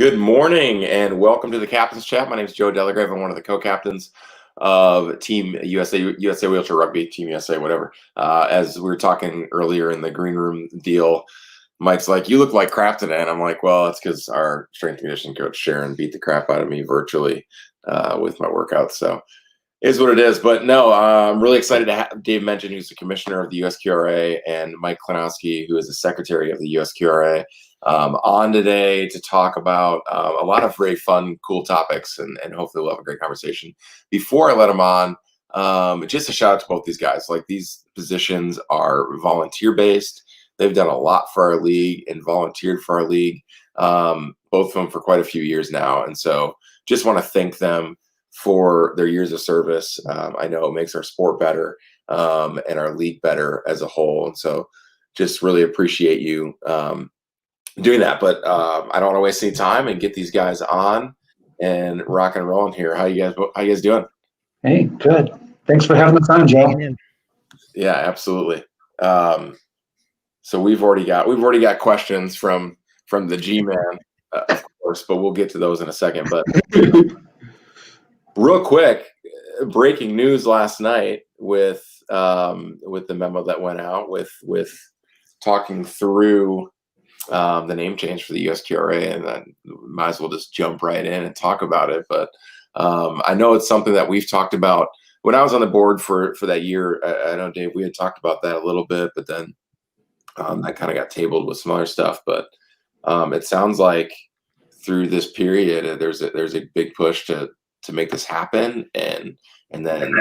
Good morning and welcome to the Captain's Chat. My name is Joe Delagrave. I'm one of the co-captains of Team USA Wheelchair Rugby, Team USA, whatever. As we were talking earlier in the green room deal, Mike's like, "You look like crap today," and I'm like, "Well, it's because our strength and conditioning coach Sharon beat the crap out of me virtually with my workouts." So is what it is. But no, I'm really excited to have Dave Mengyan, who's the commissioner of the USQRA, and Mike Klonowski, who is the secretary of the USQRA, on today to talk about a lot of very fun, cool topics, and hopefully we'll have a great conversation. Before I let them on, just a shout out to both these guys. Like, these positions are volunteer based. They've done a lot for our league and volunteered for our league, both of them for quite a few years now. And so just want to thank them for their years of service. I know it makes our sport better and our league better as a whole. And so just really appreciate you doing that. But I don't want to waste any time and get these guys on and rock and rolling here. How you guys doing? Hey, good. Thanks for having us on, Joe. Yeah, absolutely. So we've already got questions from the G-Man, of course, but we'll get to those in a second. But real quick, breaking news last night with the memo that went out with talking through the name change for the USQRA, and then might as well just jump right in and talk about it. But I know it's something that we've talked about when I was on the board for that year. I know, Dave, we had talked about that a little bit, but then that kind of got tabled with some other stuff. But it sounds like through this period, there's a big push to make this happen, and then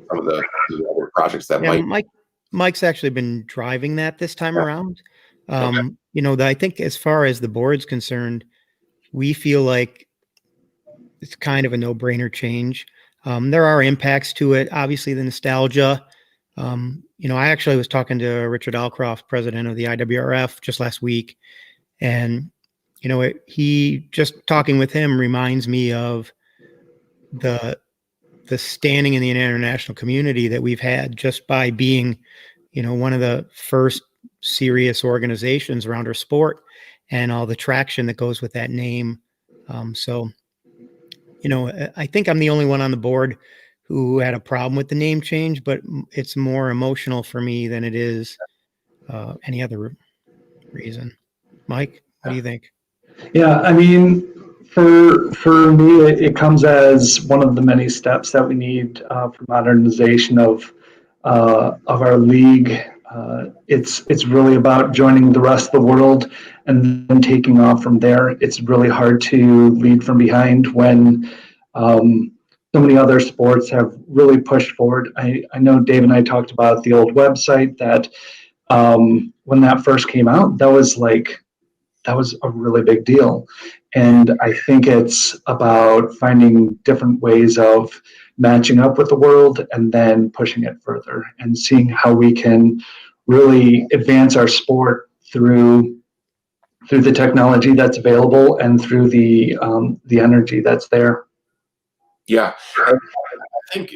some of the other projects that Mike's actually been driving that this time around. Okay. I think as far as the board's concerned, we feel like it's kind of a no-brainer change. There are impacts to it. Obviously, the nostalgia. I actually was talking to Richard Alcroft, president of the IWRF, just last week, and he just talking with him reminds me of the standing in the international community that we've had just by being, one of the first serious organizations around our sport and all the traction that goes with that name. So I think I'm the only one on the board who had a problem with the name change, but it's more emotional for me than it is any other reason. Mike, what do you think? Yeah, I mean, for me, it comes as one of the many steps that we need for modernization of our league. It's really about joining the rest of the world and then taking off from there. It's really hard to lead from behind when so many other sports have really pushed forward. I know Dave and I talked about the old website that when that first came out, that was a really big deal. And I think it's about finding different ways of matching up with the world and then pushing it further and seeing how we can really advance our sport through the technology that's available and through the energy that's there. Yeah, I think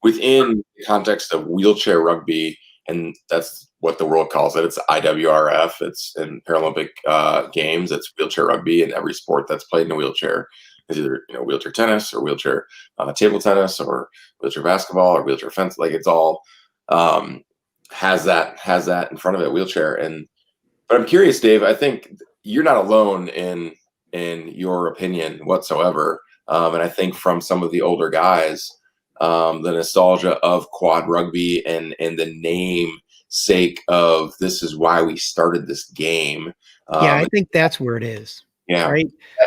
within the context of wheelchair rugby, and that's what the world calls it. It's IWRF. It's in Paralympic games. It's wheelchair rugby, and every sport that's played in a wheelchair is either wheelchair tennis or wheelchair table tennis or wheelchair basketball or wheelchair fence. Like, it's all has that in front of it, wheelchair. But I'm curious, Dave. I think you're not alone in your opinion whatsoever. And I think from some of the older guys, the nostalgia of quad rugby and the name sake of this is why we started this game. I think that's where it is. Yeah. Right.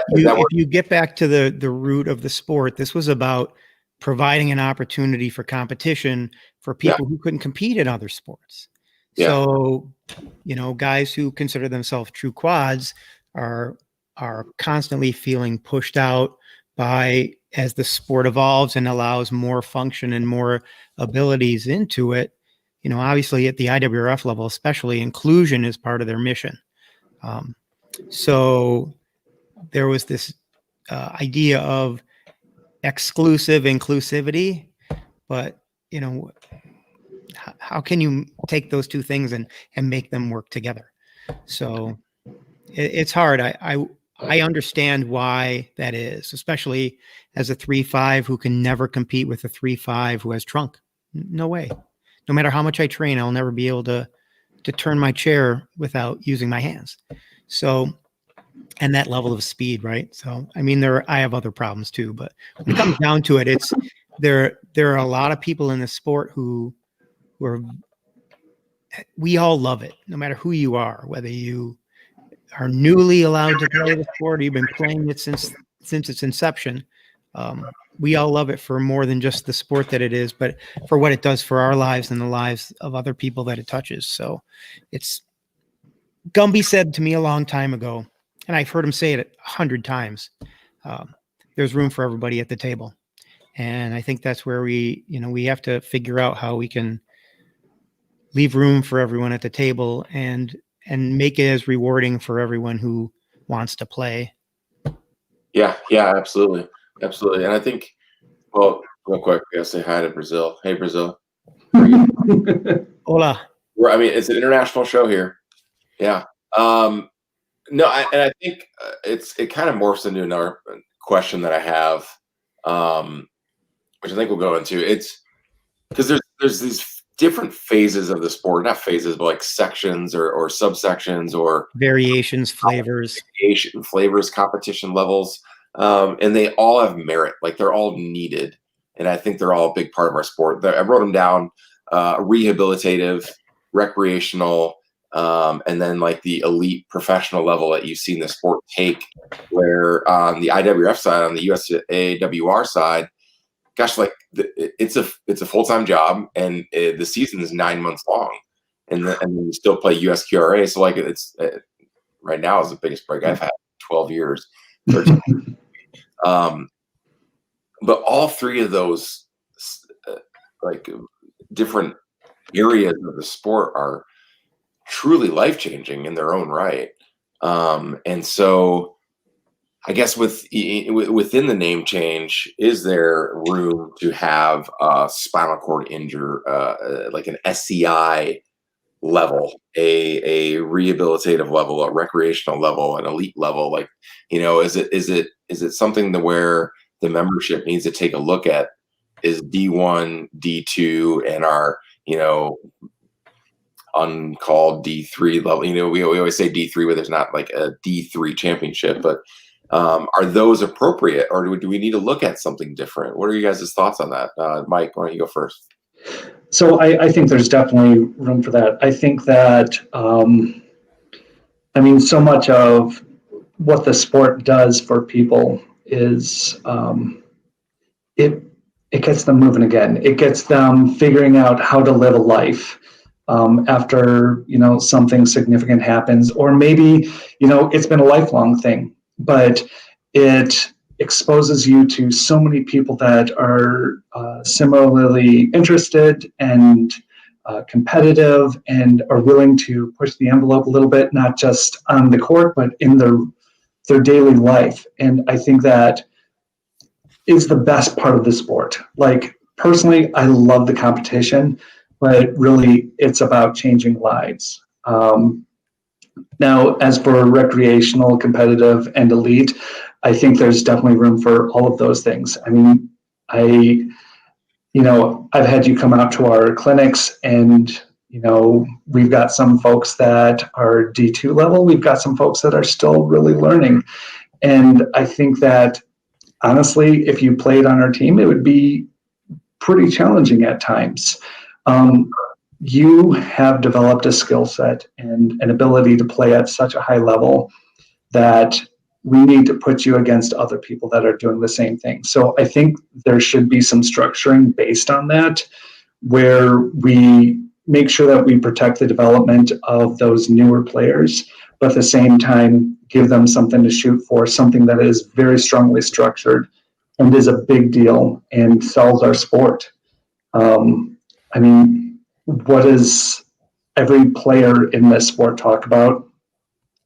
If you get back to the root of the sport, this was about providing an opportunity for competition for people who couldn't compete in other sports. Yeah. So, guys who consider themselves true quads are constantly feeling pushed out as the sport evolves and allows more function and more abilities into it. Obviously at the IWRF level, especially, inclusion is part of their mission. So there was this idea of exclusive inclusivity, but how can you take those two things and make them work together? So it's hard. I I understand why that is, especially as a 3-5 who can never compete with a 3-5 who has trunk. No way. No matter how much I train, I'll never be able to turn my chair without using my hands. So, and that level of speed, right? So, I mean, I have other problems too, but when it comes down to it, there are a lot of people in the sport who we all love it, no matter who you are, whether you are newly allowed to play the sport or you've been playing it since its inception. We all love it for more than just the sport that it is, but for what it does for our lives and the lives of other people that it touches. So it's Gumby said to me a long time ago, and I've heard him say it 100 times. There's room for everybody at the table. And I think that's where we have to figure out how we can leave room for everyone at the table and make it as rewarding for everyone who wants to play. Yeah, absolutely. Absolutely. And I think, well, real quick, I gotta say hi to Brazil. Hey, Brazil. Hola. I mean, it's an international show here. Yeah. No, I think it kind of morphs into another question that I have, which I think we'll go into. It's because there's these different phases of the sport, not phases, but like sections or subsections or variations, flavors, competition levels. And they all have merit, like they're all needed. And I think they're all a big part of our sport. I wrote them down, rehabilitative, recreational, and then like the elite professional level that you've seen the sport take, where on the IWF side, on the USAWR side, gosh, like it's a full-time job, and the season is 9 months long, and then you still play USQRA. So like it's right now is the biggest break I've had in 12 years. 13. But all three of those like different areas of the sport are truly life-changing in their own right. And so I guess within the name change, is there room to have a spinal cord injury, like an SCI level, a rehabilitative level, a recreational level, an elite level? Like, is it something where the membership needs to take a look at? Is D1, D2, and our uncalled D3 level? We always say D3, but there's not like a D3 championship, but are those appropriate, or do we need to look at something different? What are you guys' thoughts on that? Mike, why don't you go first? So I think there's definitely room for that. I think that, so much of what the sport does for people is it gets them moving again. It gets them figuring out how to live a life after, something significant happens, or maybe, it's been a lifelong thing, but it exposes you to so many people that are similarly interested and competitive and are willing to push the envelope a little bit, not just on the court, but in their daily life. And I think that is the best part of the sport. Like, personally, I love the competition, but really it's about changing lives. Now, as for recreational, competitive, and elite, I think there's definitely room for all of those things. I mean, I've had you come out to our clinics, and, we've got some folks that are D2 level. We've got some folks that are still really learning. And I think that, honestly, if you played on our team, it would be pretty challenging at times. You have developed a skill set and an ability to play at such a high level that we need to put you against other people that are doing the same thing. So I think there should be some structuring based on that, where we make sure that we protect the development of those newer players, but at the same time, give them something to shoot for, something that is very strongly structured and is a big deal and sells our sport. What does every player in this sport talk about?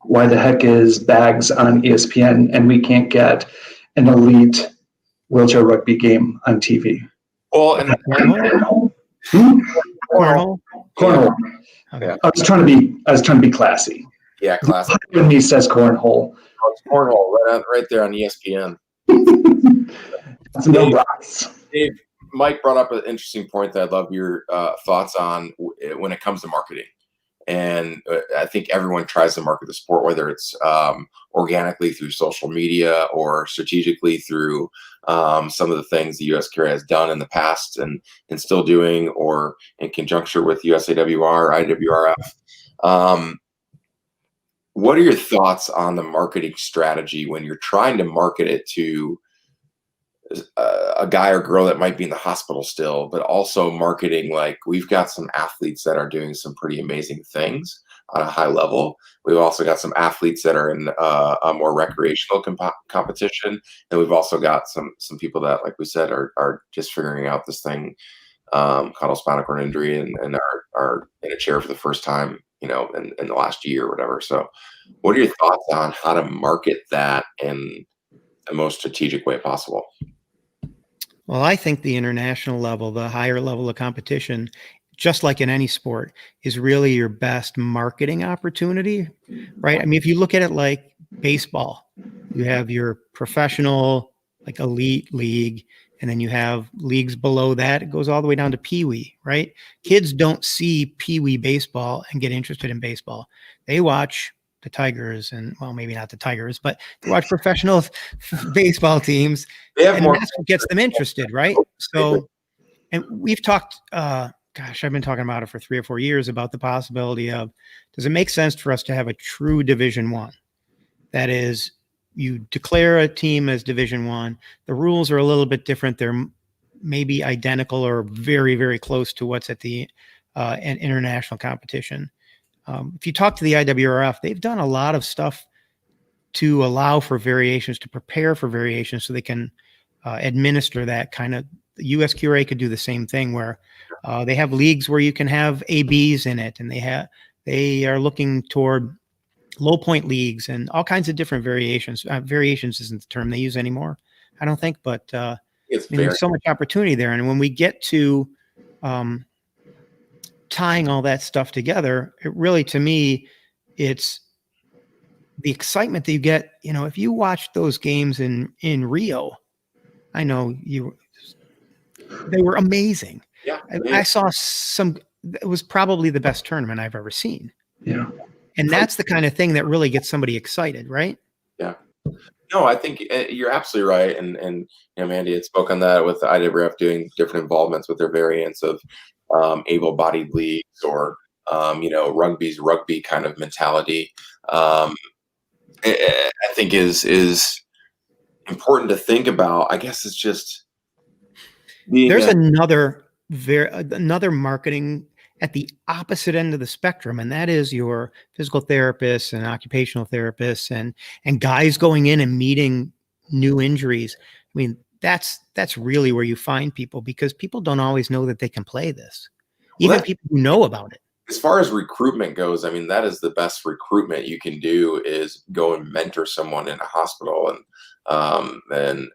Why the heck is Bags on ESPN and we can't get an elite wheelchair rugby game on TV? Well, and Cornhole. Yeah. I was trying to be classy. Yeah, classy. When he says cornhole. Oh, it's cornhole right there on ESPN. That's no brass. Dave, Mike brought up an interesting point that I'd love your thoughts on when it comes to marketing. And I think everyone tries to market the sport, whether it's organically through social media or strategically through some of the things the Usqra has done in the past and still doing, or in conjunction with USAWR, IWRF. What are your thoughts on the marketing strategy when you're trying to market it to a guy or girl that might be in the hospital still, but also marketing, like, we've got some athletes that are doing some pretty amazing things on a high level. We've also got some athletes that are in a more recreational competition. And we've also got some people that, like we said, are just figuring out this thing, called spinal cord injury, and are in a chair for the first time, in the last year or whatever. So what are your thoughts on how to market that in the most strategic way possible? Well, I think the international level, the higher level of competition, just like in any sport, is really your best marketing opportunity, right? I mean, if you look at it like baseball, you have your professional, like elite league, and then you have leagues below that. It goes all the way down to peewee, right? Kids don't see peewee baseball and get interested in baseball. They watch the Tigers, and, well, maybe not the Tigers, but they watch professional baseball teams, and that's what gets them interested, right? So, and we've talked, I've been talking about it for 3 or 4 years about the possibility of, does it make sense for us to have a true Division I? That is, you declare a team as Division I. The rules are a little bit different. They're maybe identical or very, very close to what's at the an international competition. If you talk to the IWRF, they've done a lot of stuff to allow for variations, to prepare for variations, so they can administer that kind of. The USQRA could do the same thing, where they have leagues where you can have ABs in it, and they are looking toward low point leagues and all kinds of different variations. Variations isn't the term they use anymore, I don't think, but there's so much opportunity there. And when we get to tying all that stuff together, it really, to me, it's the excitement that you get. If you watch those games in Rio, I know they were amazing. Yeah, I saw it was probably the best tournament I've ever seen. Yeah. And that's the kind of thing that really gets somebody excited, right? Yeah. No, I think you're absolutely right. And Mandy had spoke on that with the IWF doing different involvements with their variants of able-bodied leagues, or rugby's rugby kind of mentality. I think is important to think about. I guess it's just there's another marketing at the opposite end of the spectrum, and that is your physical therapists and occupational therapists and guys going in and meeting new injuries. I mean, that's really where you find people, because people don't always know that they can play this. Even people who know about it. As far as recruitment goes, I mean, that is the best recruitment you can do, is go and mentor someone in a hospital. And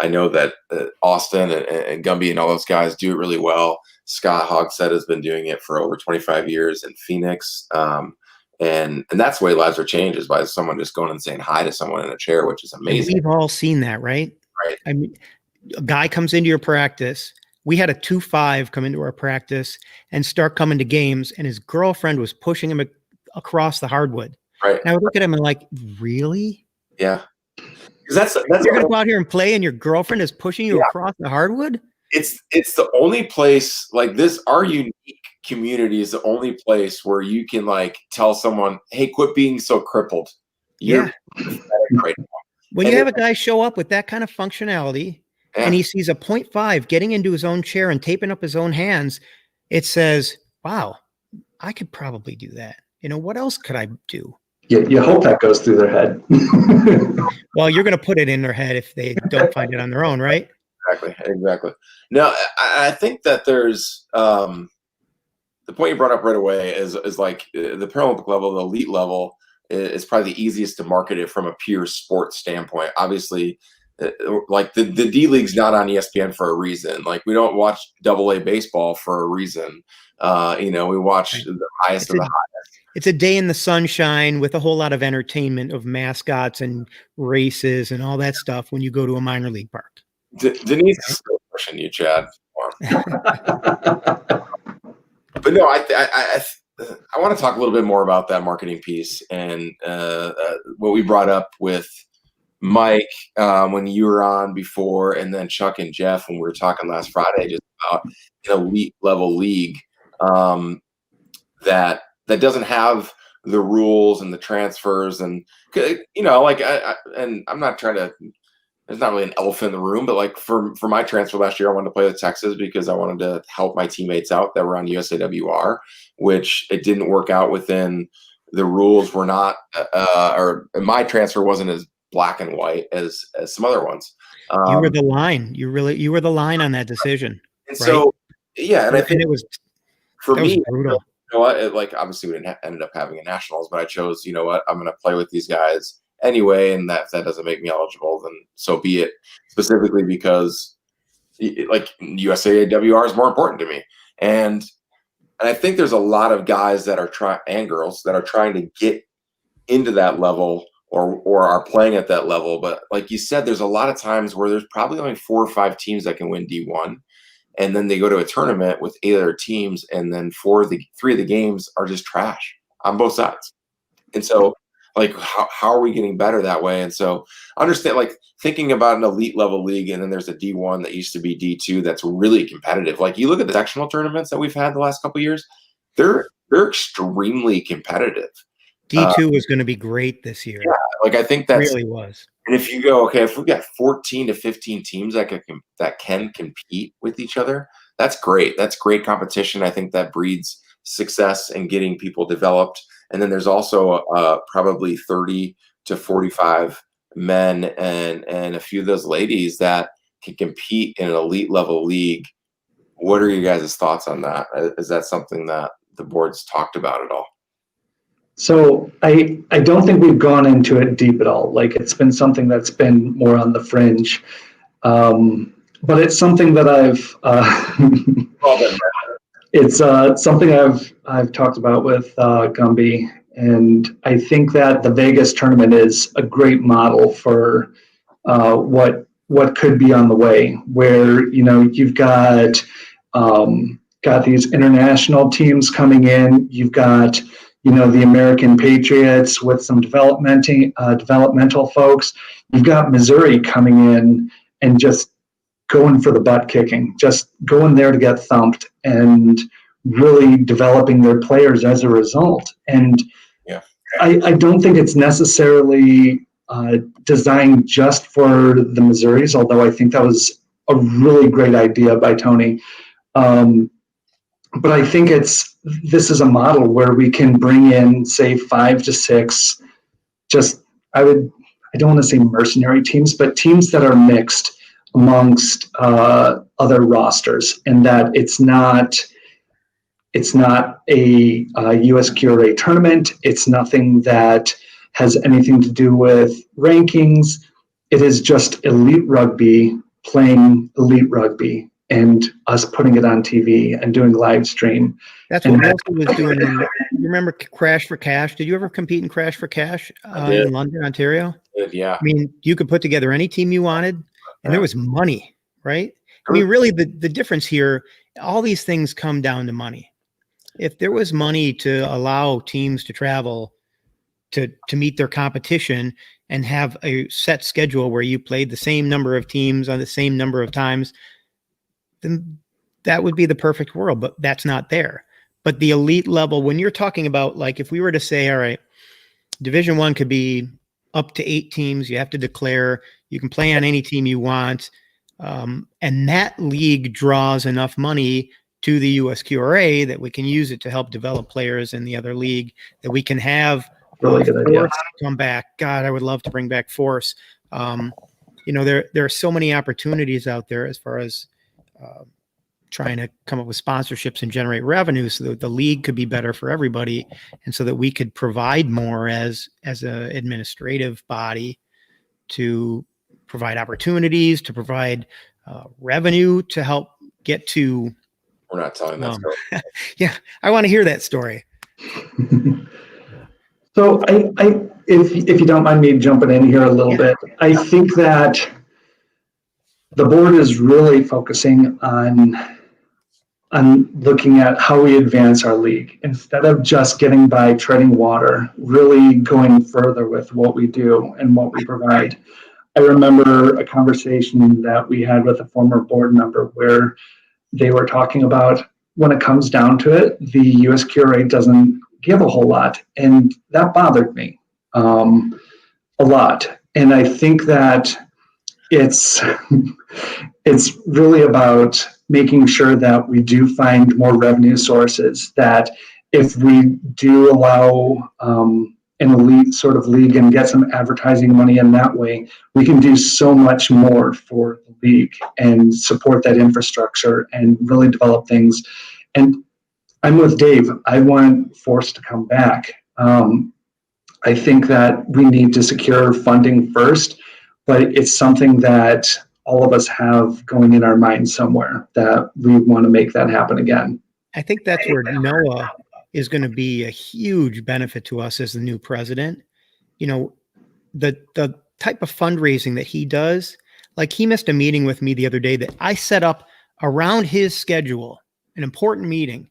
I know that Austin and Gumby and all those guys do it really well. Scott Hogsett has been doing it for over 25 years in Phoenix. And that's the way lives are changed, is by someone just going and saying hi to someone in a chair, which is amazing. And we've all seen that, right? Right. I mean, a guy comes into your practice. We had a 2'5" come into our practice and start coming to games, and his girlfriend was pushing him across the hardwood. Right. And I would look at him and like, really? Yeah. That's you're gonna go out here and play, and your girlfriend is pushing you across the hardwood? It's the only place like this. Our unique community is the only place where you can like tell someone, "Hey, quit being so crippled." You're right now. When you have a guy show up with that kind of functionality, and he sees a 0.5 getting into his own chair and taping up his own hands, it says, "Wow, I could probably do that. What else could I do?" You hope that goes through their head. Well, you're going to put it in their head if they don't find it on their own, right? Exactly. Now, I think that there's the point you brought up right away is like the Paralympic level, the elite level is probably the easiest to market it from a pure sports standpoint. Obviously, like the D League's not on ESPN for a reason. Like, we don't watch AA baseball for a reason. We watch the highest of the highest. it's a day in the sunshine with a whole lot of entertainment of mascots and races and all that stuff when you go to a minor league park. Denise is still pushing you, Chad. But no, I want to talk a little bit more about that marketing piece and what we brought up with Mike when you were on before, and then Chuck and Jeff when we were talking last Friday, just about an elite level league that doesn't have the rules and the transfers, and and I'm not trying to. There's not really an elephant in the room, but like for my transfer last year, I wanted to play with Texas because I wanted to help my teammates out that were on USAWR, which it didn't work out within the rules. Were not, or my transfer wasn't as black and white as some other ones. You were the line. You were the line on that decision. And right? so, yeah, and I think it was for me, brutal. You know what? Like obviously we didn't ended up having a nationals, but I chose, you know what, I'm going to play with these guys anyway, and that doesn't make me eligible, then so be it. Specifically because like USAWR is more important to me, and I think there's a lot of guys that are and girls that are trying to get into that level or are playing at that level. But like you said, there's a lot of times where there's probably only 4 or 5 teams that can win D1, and then they go to a tournament with 8 other teams, and then 3 of the games are just trash on both sides, and so. Like, how are we getting better that way? And so understand, like thinking about an elite level league, and then there's a D1 that used to be D2 that's really competitive. Like you look at the sectional tournaments that we've had the last couple of years, they're extremely competitive. D2 was going to be great this year. Yeah, like I think that's really was. And if you go, okay, if we've got 14 to 15 teams that can compete with each other, that's great. That's great competition. I think that breeds success and getting people developed. And then there's also probably 30 to 45 men and a few of those ladies that can compete in an elite level league. What are you guys' thoughts on that? Is that something that the board's talked about at all? So I don't think we've gone into it deep at all. Like it's been something that's been more on the fringe. But it's something that it's something I've talked about with Gumby, and I think that the Vegas tournament is a great model for what could be on the way. Where you've got these international teams coming in. You've got the American Patriots with some developmental folks. You've got Missouri coming in and just going for the butt kicking, just going there to get thumped and really developing their players as a result. And yeah. I don't think it's necessarily designed just for the Missouris, although I think that was a really great idea by Tony. But I think this is a model where we can bring in, say, 5 to 6, I don't want to say mercenary teams, but teams that are mixed amongst other rosters, and that it's not a USQRA tournament. It's nothing that has anything to do with rankings. It is just elite rugby playing elite rugby, and us putting it on TV and doing live stream. That's what Mickelson was doing. You remember Crash for Cash? Did you ever compete in Crash for Cash in London, Ontario? Yeah. I mean, you could put together any team you wanted, and there was money, right? I mean, really, the difference here, all these things come down to money. If there was money to allow teams to travel to meet their competition and have a set schedule where you played the same number of teams on the same number of times, then that would be the perfect world, but that's not there. But the elite level, when you're talking about, like, if we were to say, all right, Division I could be up to 8 teams, you have to declare, you can play on any team you want, and that league draws enough money to the USQRA that we can use it to help develop players in the other league, that we can have really good idea. Come back. God, I would love to bring back Force. There are so many opportunities out there as far as trying to come up with sponsorships and generate revenue so that the league could be better for everybody, and so that we could provide more as an administrative body to provide opportunities, to provide revenue, to help get to. We're not telling that story. Yeah, I want to hear that story. So if you don't mind me jumping in here a little bit, I think that the board is really focusing on looking at how we advance our league instead of just getting by treading water, really going further with what we do and what we provide. I remember a conversation that we had with a former board member where they were talking about when it comes down to it, the USQRA doesn't give a whole lot. And that bothered me a lot. And I think that it's really about making sure that we do find more revenue sources, that if we do allow an elite sort of league and get some advertising money in that way, we can do so much more for the league and support that infrastructure and really develop things. And I'm with Dave. I want Force to come back. I think that we need to secure funding first, but it's something that all of us have going in our minds somewhere that we want to make that happen again. I think that's where Noah is going to be a huge benefit to us as the new president. You know, the type of fundraising that he does, like he missed a meeting with me the other day that I set up around his schedule, an important meeting,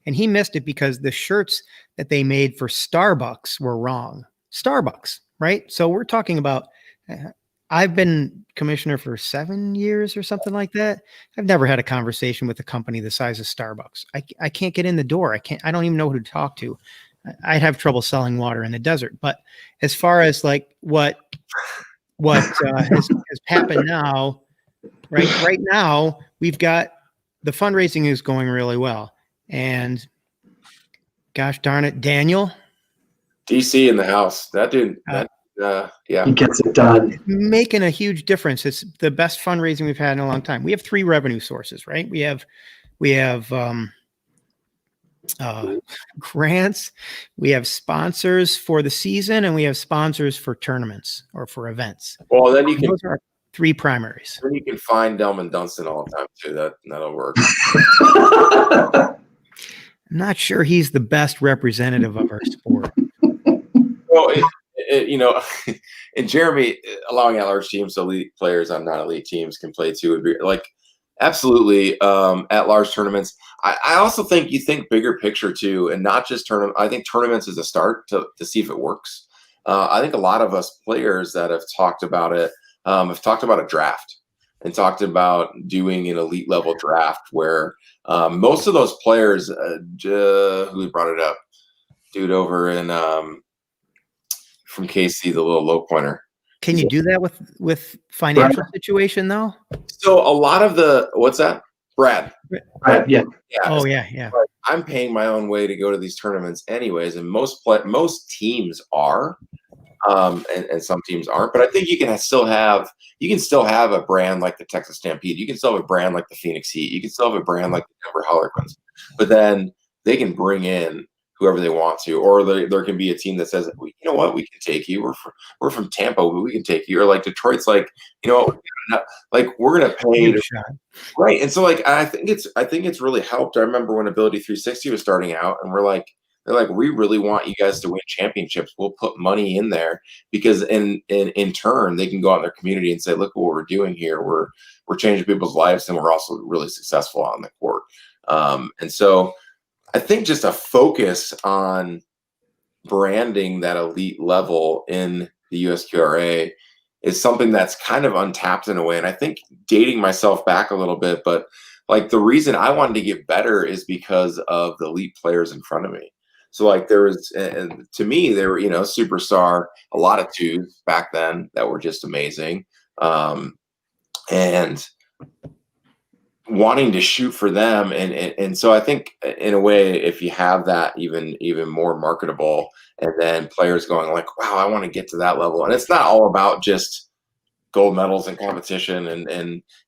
and he missed it because the shirts that they made for Starbucks were wrong. Starbucks, right? So we're talking about, I've been commissioner for 7 years or something like that. I've never had a conversation with a company the size of Starbucks. I can't get in the door. I don't even know who to talk to. I'd have trouble selling water in the desert. But as far as like what has happened now, right now, we've got the fundraising is going really well. And gosh darn it, Daniel. DC in the house. That dude, yeah. He gets it done. Making a huge difference. It's the best fundraising we've had in a long time. We have 3 revenue sources, right? We have grants, we have sponsors for the season, and we have sponsors for tournaments or for events. Well, then you can. Those are 3 primaries. Then you can find Delman Dunstan all the time too. That'll work. I'm not sure he's the best representative of our sport. Well, and Jeremy allowing at-large teams, so elite players on non-elite teams can play too, would be like absolutely at-large tournaments. I also think you think bigger picture too, and not just tournament. I think tournaments is a start to see if it works. I think a lot of us players that have talked about it have talked about a draft and talked about doing an elite level draft where most of those players, who brought it up, dude over in from KC, the little low pointer. Can you do that with financial situation though? So a lot of what's that? Brad, yeah. Oh yeah. I'm paying my own way to go to these tournaments anyways, and most teams are, and some teams aren't. But I think you can still have a brand like the Texas Stampede. You can still have a brand like the Phoenix Heat. You can still have a brand like the Denver Harlequins. But then they can bring in whoever they want to, or there can be a team that says, well, you know what, we can take you. We're from Tampa, we can take you. Or like Detroit's like, you know, like we're gonna pay right. And so like I think it's really helped. I remember when Ability 360 was starting out, and they're like, we really want you guys to win championships. We'll put money in there because in turn they can go out in their community and say, look what we're doing here. We're changing people's lives, and we're also really successful on the court. And so I think just a focus on branding that elite level in the USQRA is something that's kind of untapped in a way. And I think dating myself back a little bit, but like the reason I wanted to get better is because of the elite players in front of me. So like there was, and to me, there were, superstar, a lot of 2s back then that were just amazing. And wanting to shoot for them. And so I think in a way, if you have that even more marketable, and then players going like, wow, I want to get to that level. And it's not all about just gold medals in competition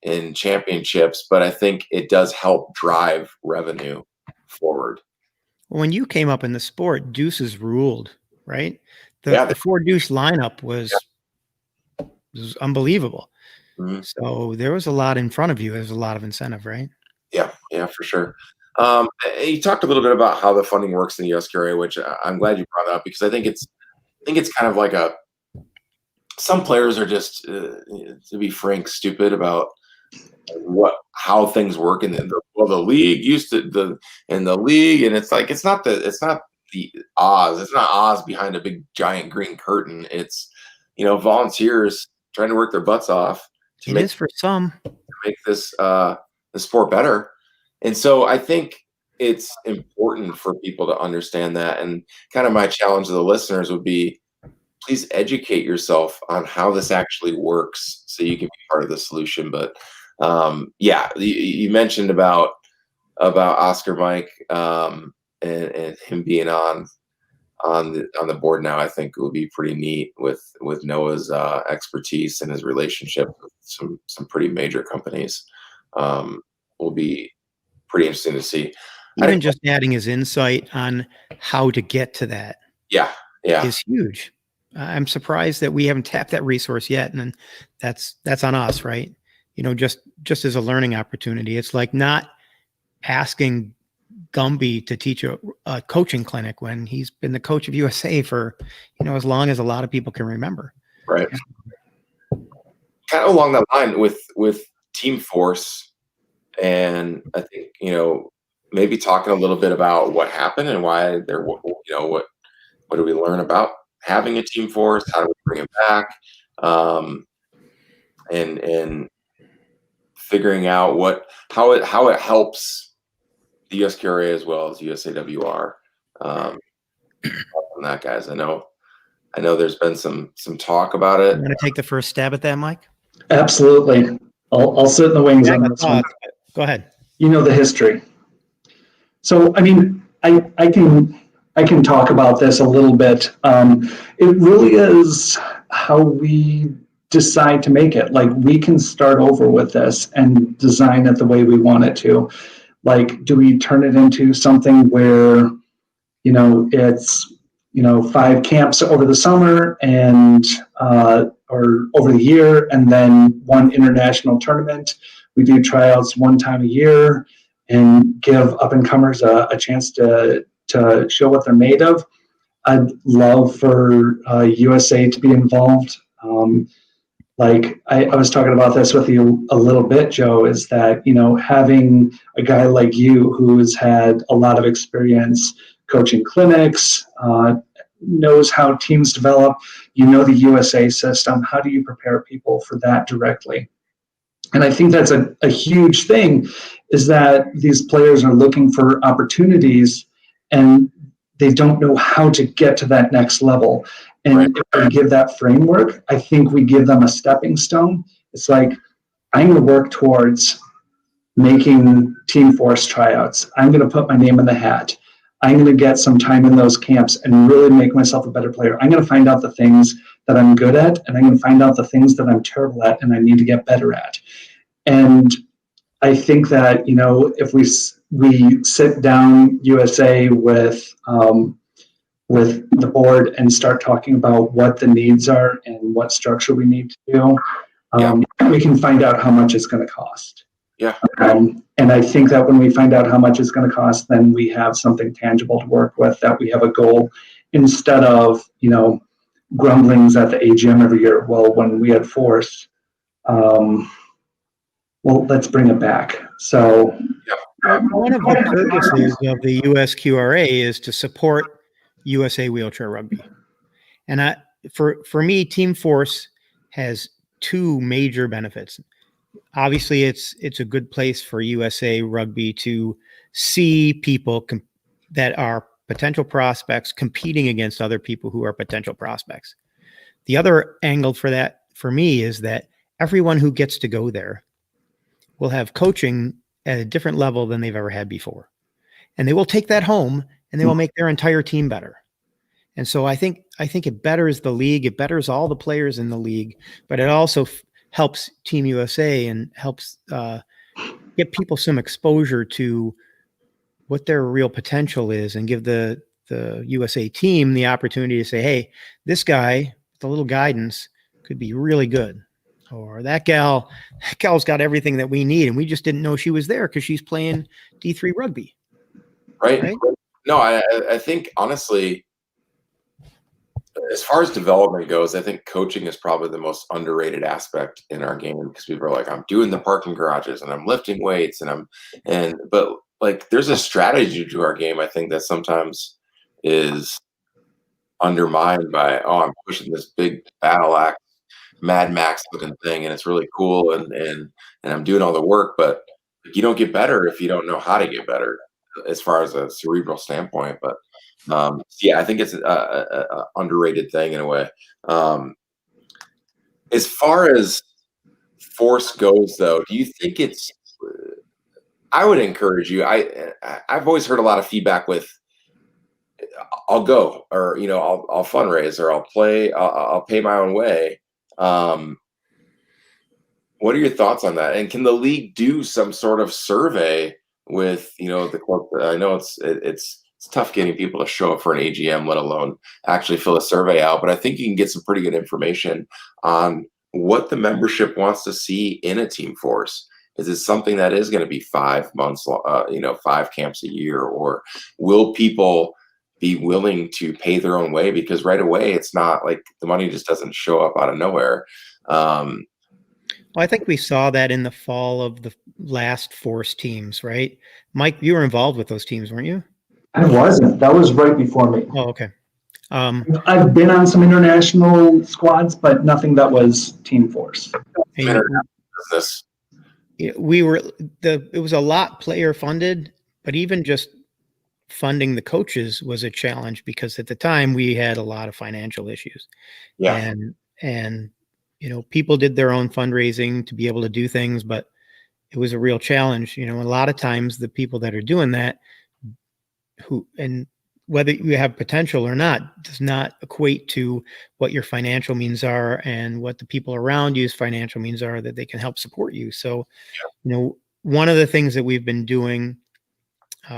and championships, but I think it does help drive revenue forward. When you came up in the sport, deuces ruled, right? The 4 deuce lineup was unbelievable. Mm-hmm. So there was a lot in front of you. There's a lot of incentive, right? Yeah, for sure. You talked a little bit about how the funding works in the USQRA, which I'm glad you brought up because I think it's kind of like some players are just, to be frank, stupid about how things work in the league in the league, and it's like it's not the Oz. It's not Oz behind a big giant green curtain. It's volunteers trying to work their butts off to It is for some. make this the sport better. And so I think it's important for people to understand that. And kind of my challenge to the listeners would be, please educate yourself on how this actually works so you can be part of the solution. But yeah, you mentioned about Oscar Mike and him being on the board now. I think it would be pretty neat with Noah's expertise and his relationship with some pretty major companies. Will be pretty interesting to see. Even just adding his insight on how to get to that is huge. I'm surprised that we haven't tapped that resource yet. And that's on us, right? Just as a learning opportunity. It's like not asking Gumby to teach a coaching clinic when he's been the coach of USA for, as long as a lot of people can remember. Right. Kind of along that line with Team Force. And I think, maybe talking a little bit about what happened and why what do we learn about having a team force? How do we bring it back? And figuring out how it helps the USQRA as well as USAWR. On that, guys, I know there's been some talk about it. You want to take the first stab at that, Mike? Absolutely. I'll sit in the wings on this one. Go ahead. The history. So, I mean, I can talk about this a little bit. It really is how we decide to make it. Like, we can start over with this and design it the way we want it to. Like, do we turn it into something where, it's, 5 camps over the summer and, or over the year, and then 1 international tournament. We do tryouts 1 time a year and give up-and-comers a chance to show what they're made of. I'd love for USA to be involved. Like I was talking about this with you a little bit, Joe, is that, having a guy like you who's had a lot of experience coaching clinics, knows how teams develop, the USA system, how do you prepare people for that directly? And I think that's a huge thing, is that these players are looking for opportunities and they don't know how to get to that next level. And if we give that framework, I think we give them a stepping stone. It's like, I'm going to work towards making Team Force tryouts. I'm going to put my name in the hat. I'm going to get some time in those camps and really make myself a better player. I'm going to find out the things that I'm good at, and I'm going to find out the things that I'm terrible at and I need to get better at. And I think that, if we sit down USA with the board and start talking about what the needs are and what structure we need to do, we can find out how much it's going to cost. Yeah. And I think that when we find out how much it's going to cost, then we have something tangible to work with, that we have a goal, instead of, grumblings at the AGM every year. Well, when we had Force, well, let's bring it back. So one of the purposes of the USQRA is to support USA Wheelchair Rugby. And for me, Team Force has 2 major benefits. Obviously, it's a good place for USA Rugby to see people that are potential prospects competing against other people who are potential prospects. The other angle for that, for me, is that everyone who gets to go there will have coaching at a different level than they've ever had before. And they will take that home and they will make their entire team better. And so I think it betters the league. It betters all the players in the league, but it also helps Team USA and helps get people some exposure to what their real potential is, and give the USA team the opportunity to say, hey, this guy with a little guidance could be really good. Or that gal's got everything that we need, and we just didn't know she was there because she's playing D3 rugby. Right. No, I think honestly, as far as development goes, I think coaching is probably the most underrated aspect in our game, because people are like, I'm doing the parking garages and I'm lifting weights but like there's a strategy to our game, I think, that sometimes is undermined by, oh, I'm pushing this big battle axe, Mad Max looking thing, and it's really cool, and I'm doing all the work, but you don't get better if you don't know how to get better, as far as a cerebral standpoint. But yeah, I think it's a underrated thing in a way. As far as force goes, though, do you think it's? I would encourage you. I've always heard a lot of feedback with, I'll go, or I'll fundraise, or I'll play, I'll pay my own way. What are your thoughts on that? And can the league do some sort of survey with the corporate? I know it's tough getting people to show up for an AGM, let alone actually fill a survey out. But I think you can get some pretty good information on what the membership wants to see in a team force. Is it something that is going to be 5 months, 5 camps a year, or will people be willing to pay their own way? Because right away, it's not like the money just doesn't show up out of nowhere. Well, I think we saw that in the fall of the last force teams, right? Mike, you were involved with those teams, weren't you? I wasn't. That was right before me. Oh, okay. I've been on some international squads, but nothing that was team force. Business. It was a lot player funded, but even just funding the coaches was a challenge, because at the time we had a lot of financial issues. Yeah. And people did their own fundraising to be able to do things, but it was a real challenge. A lot of times the people that are doing that, and whether you have potential or not, does not equate to what your financial means are and what the people around you's financial means are, that they can help support you. So, one of the things that we've been doing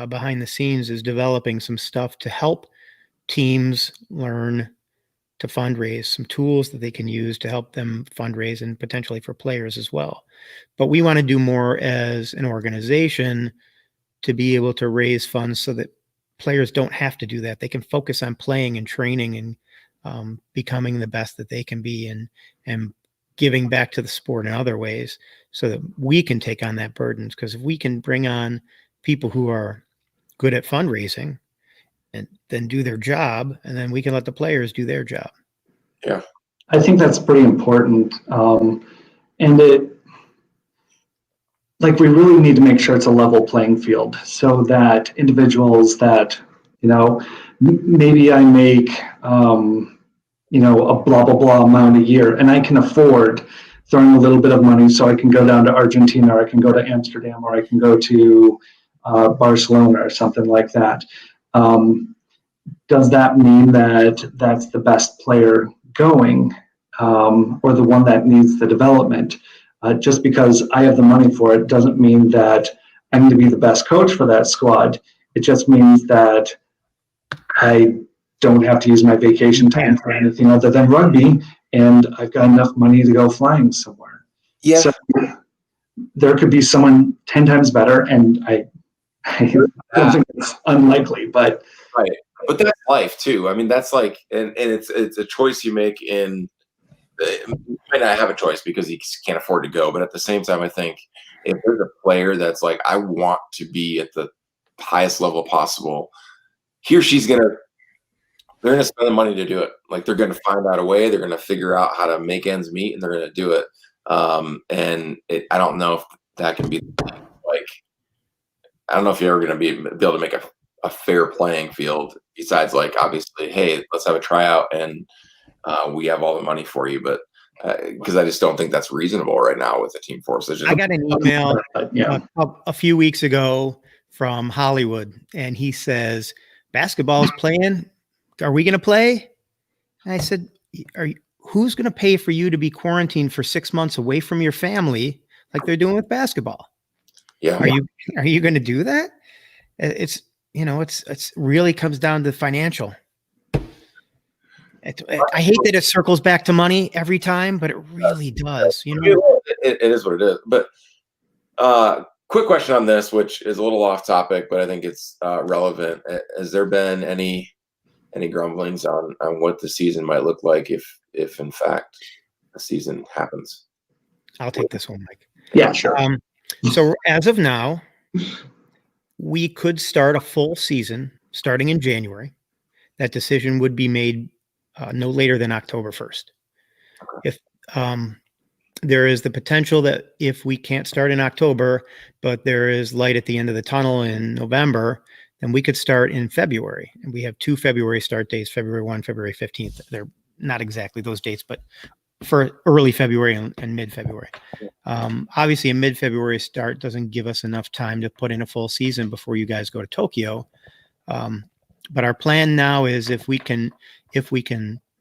behind the scenes is developing some stuff to help teams learn to fundraise, some tools that they can use to help them fundraise, and potentially for players as well. But we want to do more as an organization to be able to raise funds so that players don't have to do that. They can focus on playing and training and becoming the best that they can be, and giving back to the sport in other ways, so that we can take on that burden. Because if we can bring on people who are good at fundraising and then do their job, and then we can let the players do their job. Yeah. I think that's pretty important. And we really need to make sure it's a level playing field, so that individuals that, maybe I make, a blah, blah, blah amount a year, and I can afford throwing a little bit of money so I can go down to Argentina, or I can go to Amsterdam, or I can go to Barcelona or something like that. Does that mean that that's the best player going, or the one that needs the development? Just because I have the money for it doesn't mean that I need to be the best coach for that squad. It just means that I don't have to use my vacation time for anything other than rugby, and I've got enough money to go flying somewhere. Yeah. So there could be someone 10 times better, and I don't think it's unlikely, but right. But that's life too. I mean, that's like, and it's a choice you make. You might not have a choice because you can't afford to go, but at the same time, I think if there's a player that's like, I want to be at the highest level possible, he or she's they're gonna spend the money to do it. Like, they're gonna find out a way. They're gonna figure out how to make ends meet, and they're gonna do it. I don't know if that can be like, I don't know if you're ever gonna be able to make a fair playing field, besides like, obviously, hey, let's have a tryout and we have all the money for you. But because I just don't think that's reasonable right now with the team force. I got an email a few weeks ago from Hollywood, and he says, basketball's playing. Are we going to play? And I said, who's going to pay for you to be quarantined for 6 months away from your family like they're doing with basketball? Yeah. Are you going to do that? It's really comes down to financial. I hate that it circles back to money every time, but it really does. It is what it is. But quick question on this, which is a little off topic, but I think it's relevant. Has there been any grumblings on what the season might look like if in fact a season happens? I'll take this one, Mike. Yeah, sure. So as of now, we could start a full season starting in January. That decision would be made no later than October 1st. If there is the potential that if we can't start in October, but there is light at the end of the tunnel in November, then we could start in February. And we have 2 February start dates, February 1, February 15th. They're not exactly those dates, but for early February and mid-February. Obviously, a mid-February start doesn't give us enough time to put in a full season before you guys go to Tokyo. But our plan now is if we can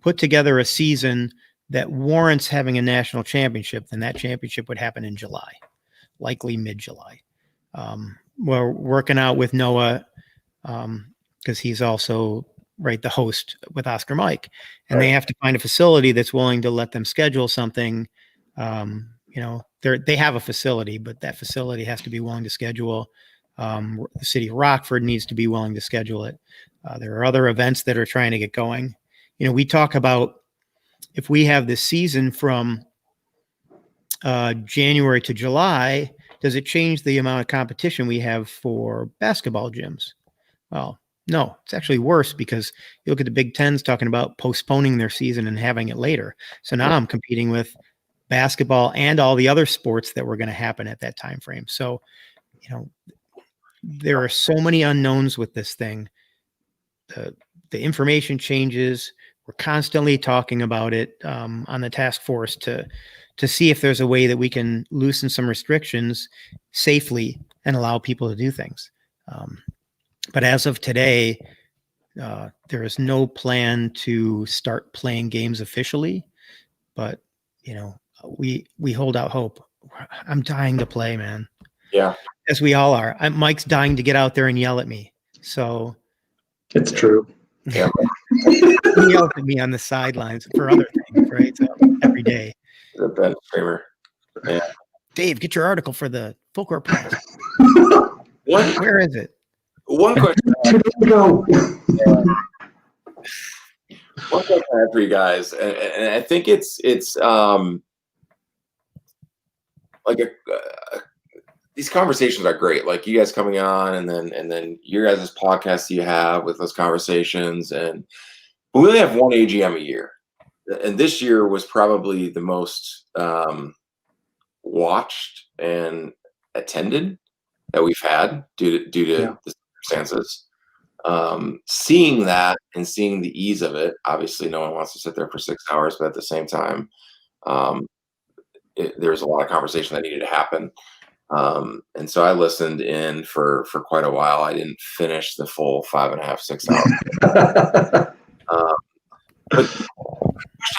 put together a season that warrants having a national championship, then that championship would happen in July, likely mid-July. We're working out with Noah because he's also the host with Oscar Mike, and they have to find a facility that's willing to let them schedule something. They have a facility, but that facility has to be willing to schedule. The city of Rockford needs to be willing to schedule it. There are other events that are trying to get going. We talk about if we have this season from January to July, does it change the amount of competition we have for basketball gyms? Well, no, it's actually worse because you look at the Big Ten's talking about postponing their season and having it later. So now I'm competing with basketball and all the other sports that were going to happen at that time frame. So, there are so many unknowns with this thing. The information changes. We're constantly talking about it on the task force to see if there's a way that we can loosen some restrictions safely and allow people to do things. But as of today, there is no plan to start playing games officially. But we hold out hope. I'm dying to play, man. Yeah, as we all are. Mike's dying to get out there and yell at me. So it's true. yeah. he yells at me on the sidelines for other things, right? So every day. The Ben Kramer. Yeah. Dave, get your article for the Full Court Press. Where is it? One question. Go. One question I have for you guys, and I think it's these conversations are great. Like you guys coming on, and then your guys' podcasts you have with those conversations, and we only have one AGM a year, and this year was probably the most watched and attended that we've had due to the circumstances. Seeing that and seeing the ease of it, obviously no one wants to sit there for 6 hours, but at the same time, there's a lot of conversation that needed to happen. And so I listened in for quite a while. I didn't finish the full 5.5, 6 hours. But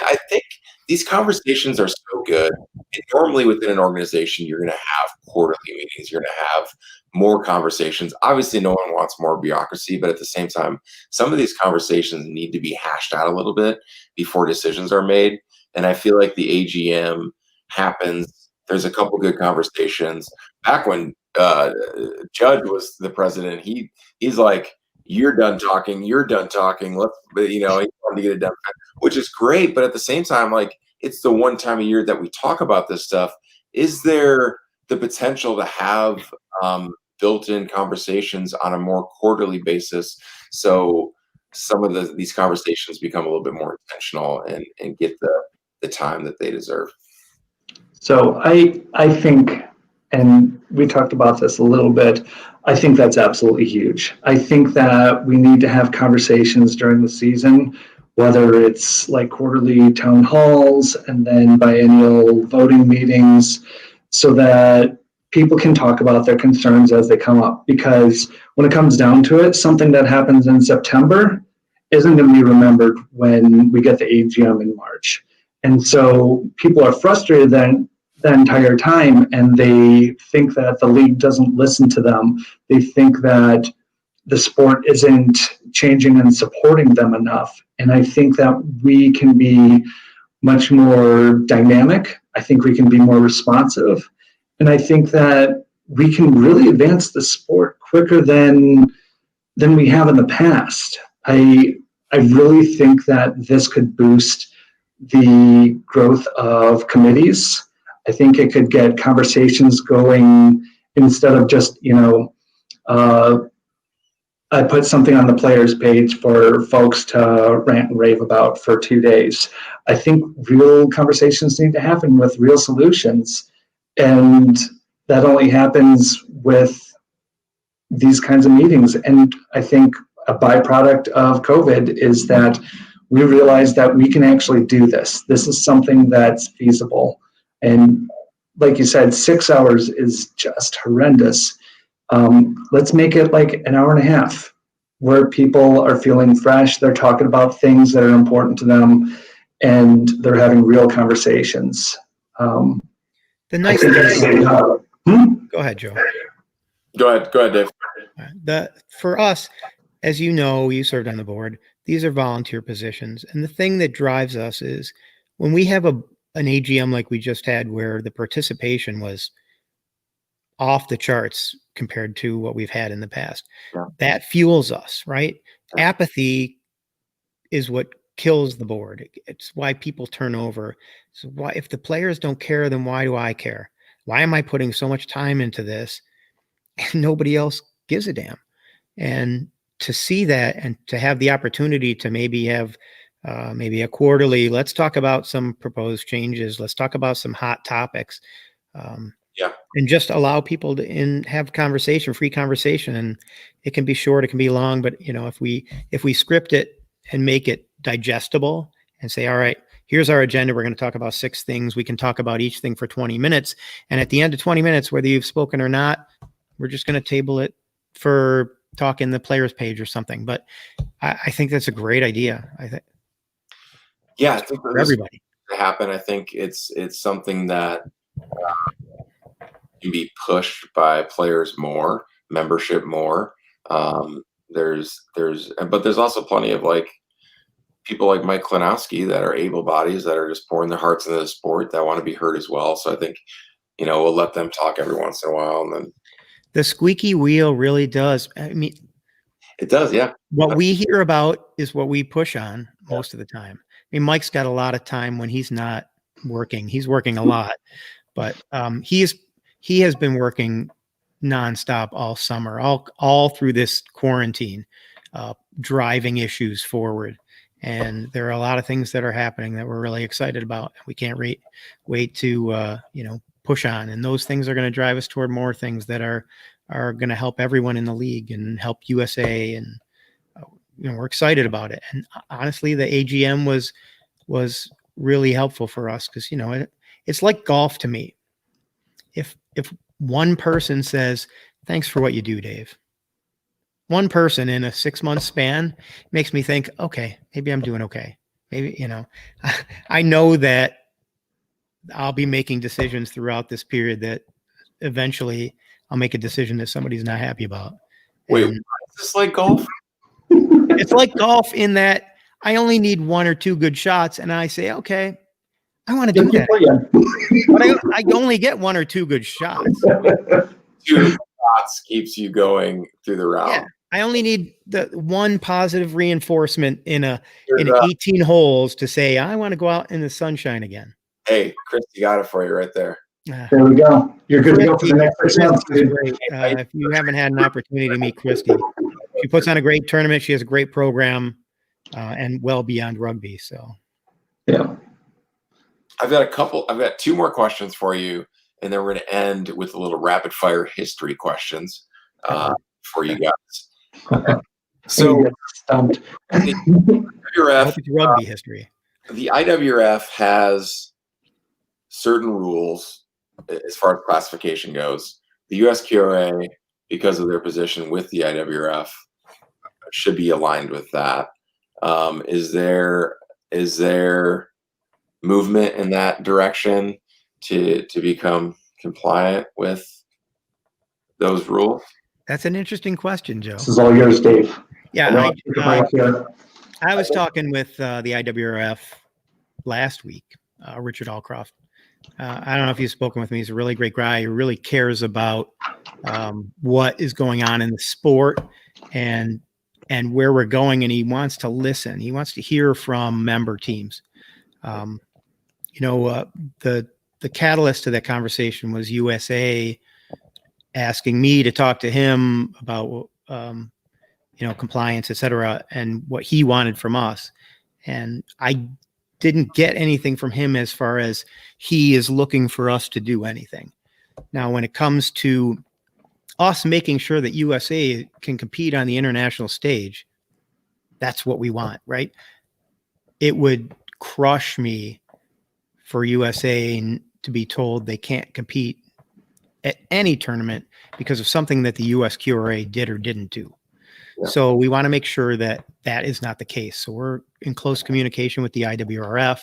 I think these conversations are so good. And normally within an organization, you're going to have quarterly meetings. You're going to have more conversations. Obviously, no one wants more bureaucracy, but at the same time, some of these conversations need to be hashed out a little bit before decisions are made. And I feel like the AGM happens. There's a couple good conversations. Back when Judge was the president, he's like, "You're done talking. You're done talking. Let's," he wanted to get it done, which is great. But at the same time, like it's the one time a year that we talk about this stuff. Is there the potential to have built-in conversations on a more quarterly basis, so some of these conversations become a little bit more intentional and get the time that they deserve? So I think, and we talked about this a little bit, I think that's absolutely huge. I think that we need to have conversations during the season, whether it's like quarterly town halls and then biennial voting meetings, so that people can talk about their concerns as they come up. Because when it comes down to it, something that happens in September isn't going to be remembered when we get the AGM in March. And so people are frustrated then the entire time, and they think that the league doesn't listen to them. They think that the sport isn't changing and supporting them enough. And I think that we can be much more dynamic. I think we can be more responsive. And I think that we can really advance the sport quicker than we have in the past. I really think that this could boost the growth of committees. I think it could get conversations going instead of just, I put something on the players page for folks to rant and rave about for 2 days. I think real conversations need to happen with real solutions. And that only happens with these kinds of meetings. And I think a byproduct of COVID is that we realize that we can actually do this. This is something that's feasible. And like you said, 6 hours is just horrendous. Let's make it like an hour and a half where people are feeling fresh. They're talking about things that are important to them and they're having real conversations. The nice thing is, go ahead, Joe. Go ahead, Dave. For us, as you know, you served on the board. These are volunteer positions. And the thing that drives us is when we have an AGM like we just had, where the participation was off the charts compared to what we've had in the past, that fuels us, right? Apathy is what kills the board. It's why people turn over. So why, if the players don't care, then why do I care? Why am I putting so much time into this and nobody else gives a damn? And to see that and to have the opportunity to maybe have maybe a quarterly, let's talk about some proposed changes. Let's talk about some hot topics. And just allow people to have conversation, free conversation. And it can be short, it can be long, but if we script it and make it digestible and say, all right, here's our agenda. We're going to talk about 6 things. We can talk about each thing for 20 minutes. And at the end of 20 minutes, whether you've spoken or not, we're just going to table it for talk in the players page or something. But I think that's a great idea. I think. Yeah, I think for everybody to happen. I think it's something that can be pushed by players more, membership more. There's also plenty of people like Mike Klonowski that are able bodies that are just pouring their hearts into the sport that want to be heard as well. So I think, we'll let them talk every once in a while, and then the squeaky wheel really does. I mean, it does. Yeah. What we hear about is what we push on most of the time. I mean, Mike's got a lot of time when he's not working. He's working a lot, but he has been working nonstop all summer, all through this quarantine, driving issues forward. And there are a lot of things that are happening that we're really excited about. We can't wait to push on, and those things are going to drive us toward more things that are going to help everyone in the league and help USA. And we're excited about it. And honestly, the AGM was really helpful for us because it's like golf to me. If one person says, "Thanks for what you do, Dave," one person in a 6-month span makes me think, okay, maybe I'm doing okay. Maybe, I know that I'll be making decisions throughout this period that eventually I'll make a decision that somebody's not happy about. Wait, is this like golf? It's like golf in that I only need 1 or 2 good shots, and I say, okay, I want to do that. But I only get 1 or 2 good shots. 2 shots keeps you going through the round. Yeah, I only need the 1 positive reinforcement in 18 holes to say I want to go out in the sunshine again. Hey, Christy got it for you right there. There we go. You're good to go for the next 6 months. If you haven't had an opportunity to meet Christy, she puts on a great tournament. She has a great program, and well beyond rugby. So, yeah. I've got 2 more questions for you, and then we're going to end with a little rapid fire history questions for you guys. Okay. So, stumped. IWRF, rugby history. The IWRF has certain rules as far as classification goes. The USQRA, because of their position with the IWRF, should be aligned with that. Is there movement in that direction to become compliant with those rules? That's an interesting question, Joe. This is all yours, Dave. Yeah, I was talking with the IWRF last week, Richard Allcroft. I don't know if you've spoken with me. He's a really great guy who really cares about what is going on in the sport and where we're going, and he wants to listen. He wants to hear from member teams. The catalyst to that conversation was USA asking me to talk to him about compliance, et cetera, and what he wanted from us. And I didn't get anything from him as far as he is looking for us to do anything. Now, when it comes to us making sure that USA can compete on the international stage, that's what we want, right? It would crush me for USA to be told they can't compete at any tournament because of something that the USQRA did or didn't do. Yeah. So we want to make sure that that is not the case. So we're in close communication with the IWRF.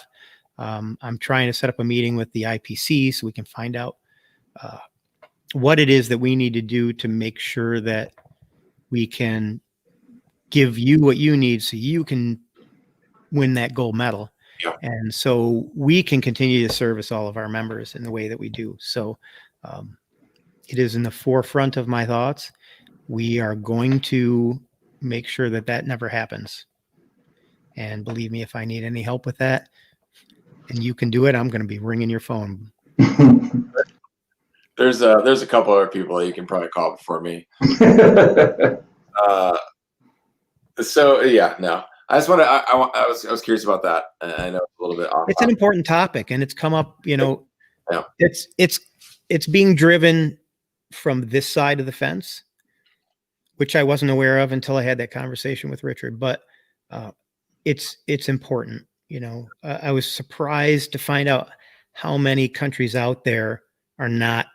I'm trying to set up a meeting with the IPC so we can find out what it is that we need to do to make sure that we can give you what you need so you can win that gold medal. Yeah. And so we can continue to service all of our members in the way that we do. So it is in the forefront of my thoughts. We are going to make sure that that never happens. And believe me, if I need any help with that and you can do it, I'm going to be ringing your phone. There's a couple other people that you can probably call before me. So yeah, no. I just want to. I was curious about that. I know it's a little bit off. It's an important topic, and it's come up. Yeah. It's being driven from this side of the fence, which I wasn't aware of until I had that conversation with Richard. But it's important. I was surprised to find out how many countries out there are not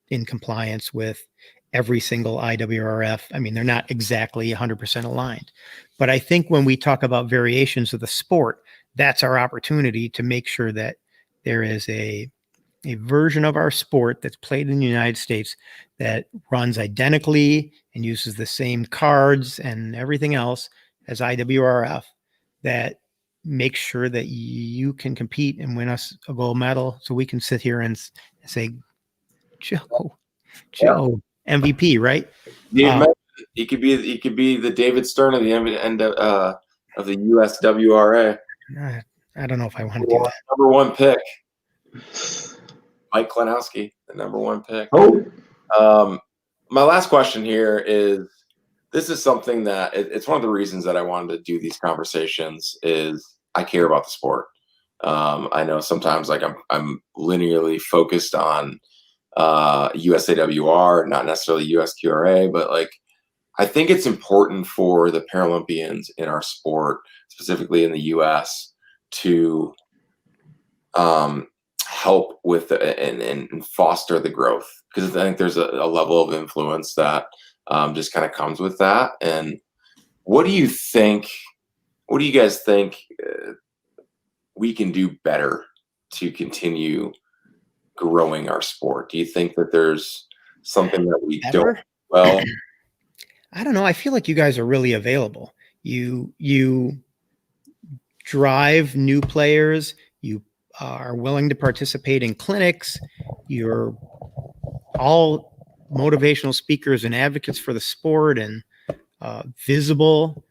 in compliance with every single IWRF. I mean, they're not exactly 100% aligned. But I think when we talk about variations of the sport, that's our opportunity to make sure that there is a version of our sport that's played in the United States that runs identically and uses the same cards and everything else as IWRF, that makes sure that you can compete and win us a gold medal so we can sit here and say, Joe, MVP, right? He could be the David Stern of the end of the USWRA. I don't know if I want to do that. Number one pick, Mike Klonowski, the number one pick. My last question here is: this is something that it's one of the reasons that I wanted to do these conversations. Is I care about the sport. I know sometimes like I'm linearly focused on USAWR, not necessarily USQRA, but like I think it's important for the Paralympians in our sport, specifically in the US, to help with and foster the growth, because I think there's a level of influence that just kind of comes with that. And what do you think? What do you guys think we can do better to continue growing our sport? Do you think that there's something that we don't? Well, I don't know. I feel like you guys are really available. You drive new players. You are willing to participate in clinics. You're all motivational speakers and advocates for the sport and visible.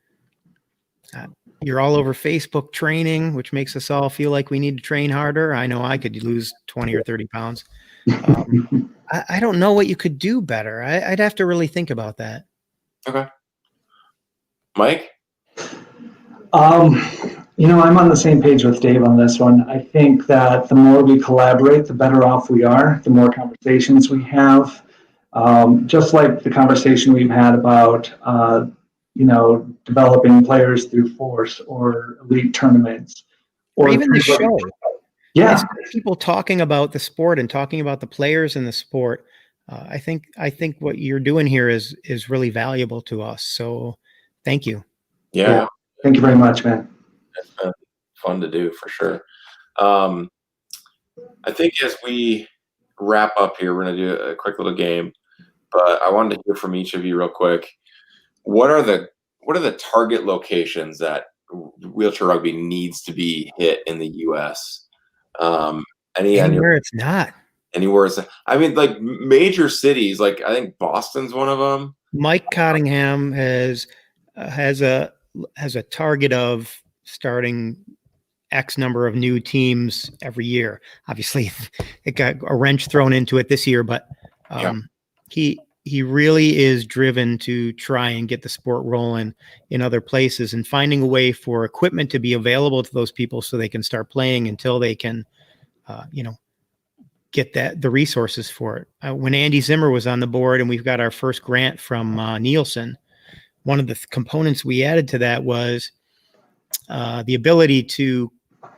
You're all over Facebook training, which makes us all feel like we need to train harder. I know I could lose 20 or 30 pounds. I don't know what you could do better. I'd have to really think about that. Okay. Mike? I'm on the same page with Dave on this one. I think that the more we collaborate, the better off we are, the more conversations we have. Just like the conversation we've had about, developing players through force or elite tournaments. Or even the show. Yeah. People talking about the sport and talking about the players in the sport. I think what you're doing here is really valuable to us. So thank you. Yeah. Thank you very much, man. It's been fun to do for sure. I think as we wrap up here, we're going to do a quick little game, but I wanted to hear from each of you real quick. What are the target locations that wheelchair rugby needs to be hit in the U.S.? Anywhere it's not. Anywhere. I mean, like major cities, like I think Boston's one of them. Mike Cottingham has a target of starting X number of new teams every year. Obviously, it got a wrench thrown into it this year, but he really is driven to try and get the sport rolling in other places and finding a way for equipment to be available to those people so they can start playing until they can, get the resources for it. When Andy Zimmer was on the board and we've got our first grant from Nielsen, one of the components we added to that was the ability to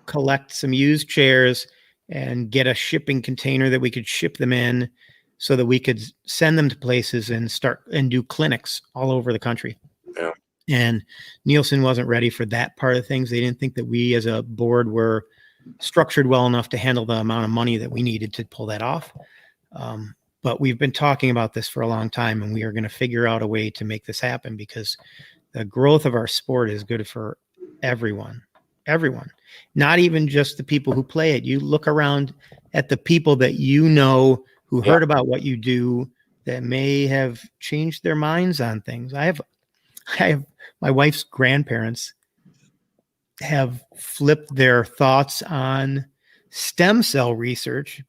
collect some used chairs and get a shipping container that we could ship them in so that we could send them to places and start and do clinics all over the country. Yeah. And Nielsen wasn't ready for that part of things. They didn't think that we as a board were structured well enough to handle the amount of money that we needed to pull that off. But we've been talking about this for a long time, and we are going to figure out a way to make this happen because the growth of our sport is good for everyone, not even just the people who play it. You look around at the people that who heard about what you do that may have changed their minds on things. I have my wife's grandparents have flipped their thoughts on stem cell research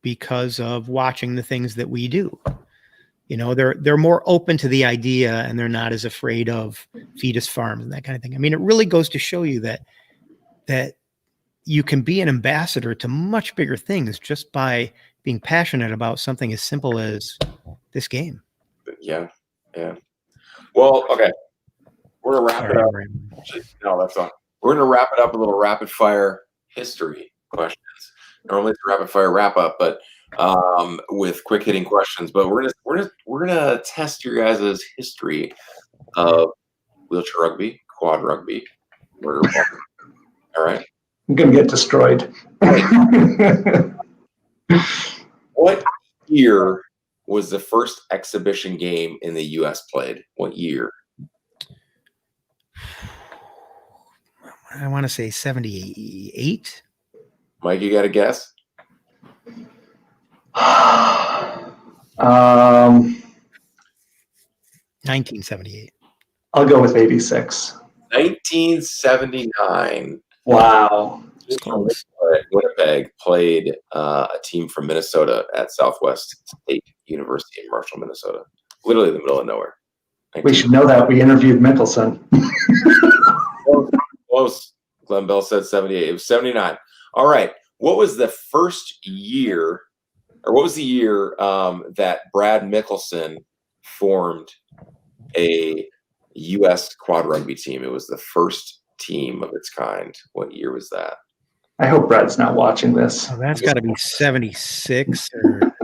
because of watching the things that we do. They're more open to the idea and they're not as afraid of fetus farms and that kind of thing. I mean, it really goes to show you that you can be an ambassador to much bigger things just by being passionate about something as simple as this game. Yeah. Well, okay. We're going to wrap it up. No, that's not. We're going to wrap it up with a little rapid fire history questions. Normally it's a rapid fire wrap up, but with quick hitting questions. But we're gonna test your guys' history of wheelchair rugby, quad rugby, murder ball. All right. I'm gonna get destroyed. What year was the first exhibition game in the U.S. played? What year? I want to say 78. Mike, you got a guess? 1978. I'll go with 86. 1979. Wow. Winnipeg played a team from Minnesota at Southwest State University in Marshall, Minnesota. Literally in the middle of nowhere. We should know that. We interviewed Mickelson. Close. Glenn Bell said 78. It was 79. All right. What was the year that Brad Mickelson formed a U.S. quad rugby team? It was the first team of its kind. What year was that? I hope Brad's not watching this. Oh, that's got to be 76 or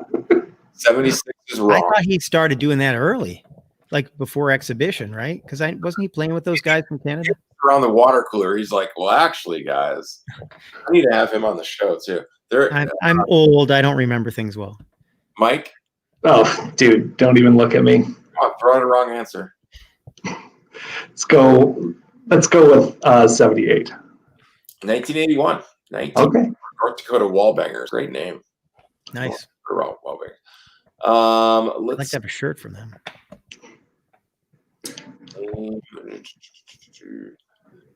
76 is wrong. I thought he started doing that early, like before exhibition, right? Because wasn't he playing with those guys from Canada? Around the water cooler, he's like, well, actually, guys, I need to have him on the show too. I'm old. I don't remember things well. Mike? Oh, dude, don't even look at me. I'm throwing a wrong answer. Let's go with 78. 1981. Okay. North Dakota Wallbangers. Great name. Nice. Wallbangers. I'd like to have a shirt from them.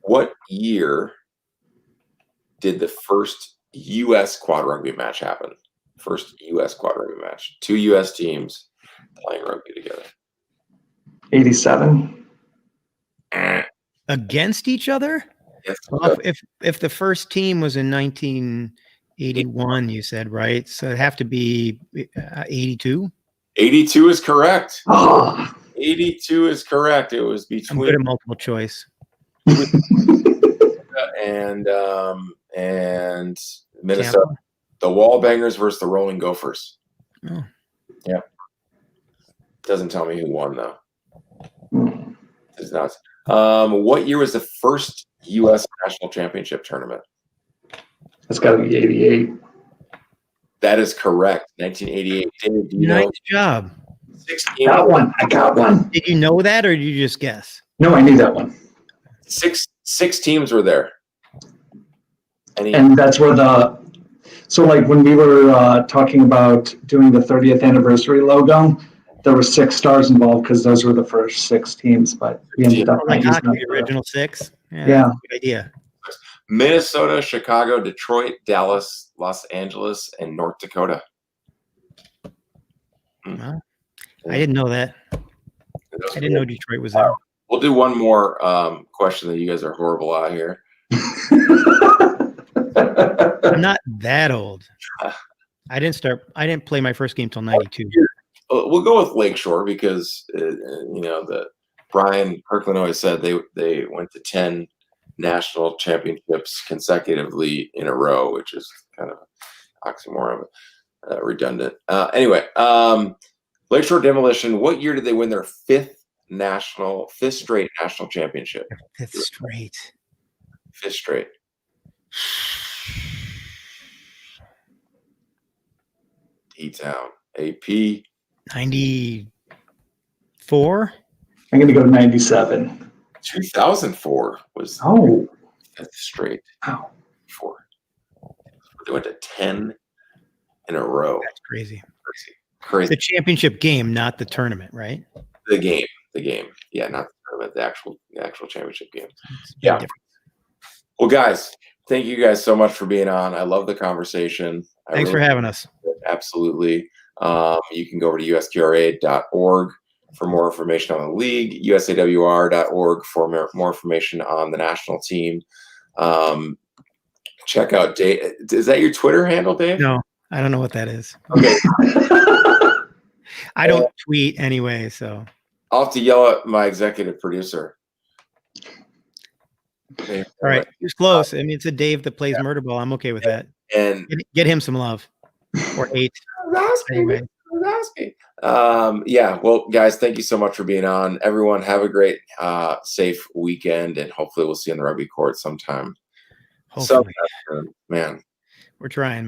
What year did the first U.S. quad rugby match happen? First U.S. quad rugby match. 2 U.S. teams playing rugby together. 87. Against each other? Yes. Well, if the first team was in 1981, you said, right? So it'd have to be 82. 82 is correct. Oh. 82 is correct. It was between I'm good at multiple choice. and Minnesota. Tampa. The Wallbangers versus the Rolling Gophers. Oh. Yeah. Doesn't tell me who won though. It's not. What year was the first U.S. national championship tournament? It's got to be 88. That is correct. 1988. David, do you nice know? Job. 16. Got one. I got one. Did you know that, or did you just guess? No, I knew that one. Six teams were there. And that's where So like when we were talking about doing the 30th anniversary logo, there were 6 stars involved because those were the first 6 teams, but we ended up Like using hockey, them the for- original 6. Yeah. That's a good idea. Minnesota, Chicago, Detroit, Dallas, Los Angeles, and North Dakota. Well, I didn't know that. Those I didn't know Detroit was there. We'll do one more question that you guys are horrible at here. I'm not that old. I didn't play my first game till 92. We'll go with Lakeshore because the Brian Kirkland always said they went to 10 national championships consecutively in a row, which is kind of oxymoron, redundant. Anyway, Lakeshore Demolition. What year did they win their 5th straight national championship? 5th straight. 5th straight. D-Town. AP. 94. I'm going to go 97. 2004 was 5th straight. Wow. 4. They went to 10 in a row. That's crazy. Crazy. The championship game, not the tournament, right? The game. Yeah, not the tournament, the actual championship game. Yeah. Well, guys, thank you guys so much for being on. I love the conversation. Thanks for having us. Absolutely. You can go over to usqra.org for more information on the league, usawr.org for more information on the national team. Check out Dave. Is that your Twitter handle, Dave? No, I don't know what that is. Okay. I don't tweet anyway, so I'll have to yell at my executive producer. All right, he's close. I mean, it's a Dave that plays murder ball. I'm okay with that. And get him some love or hate. Anyway. Well, guys, thank you so much for being on. Everyone, have a great, safe weekend, and hopefully we'll see you on the rugby court sometime. Hopefully. Man, We're trying.